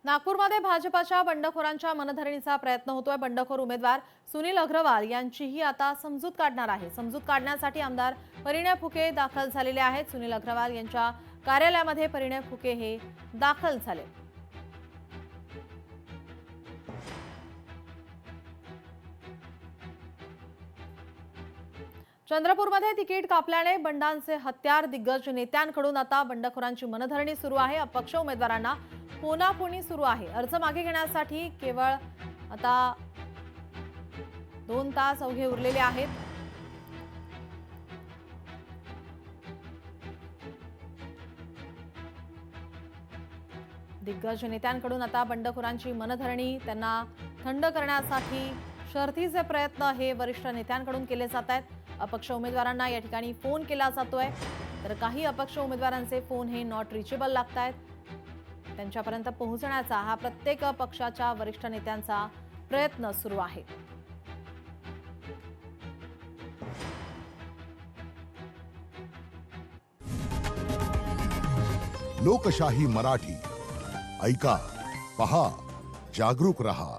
नागपूरमध्ये भाजपाच्या बंडखोरांच्या मनधरणीचा प्रयत्न होतोय। बंडखोर उमेदवार सुनील अग्रवाल यांचीही आता समजूत काढणार आहे। समजूत काढण्यासाठी आमदार परिणय फुके दाखल झालेले आहेत। सुनील अग्रवाल यांच्या कार्यालयामध्ये परिणय फुके हे दाखल झाले। चंद्रपूरमध्ये तिकीट कापल्याने बंडांचे हत्यार दिग्गज नेत्यांकडून आता बंडखोरांची मनधरणी सुरू आहे। अपक्ष उमेदवारांना फोनाफोनी सुरू आहे। अर्ज मागे घेण्यासाठी केवळ आता 2 तास अवघे उरलेले आहेत। दिग्गज नेत्यांकडून आता बंडखोरांची मनधरणी त्यांना थंड करण्यासाठी शर्थीचे प्रयत्न हे वरिष्ठ नेत्यांकडून केले जात आहेत। अपक्ष उमेदवारांना या ठिकाणी फोन केला जातोय, तर काही अपक्ष उमेदवारांचे फोन हे नॉट रिचेबल लागतायत। त्यांच्यापर्यंत पोहोचण्याचा हा प्रत्येक पक्षाच्या वरिष्ठ नेत्यांचा प्रयत्न सुरू आहे। लोकशाही मराठी ऐका, पहा, जागरूक रहा।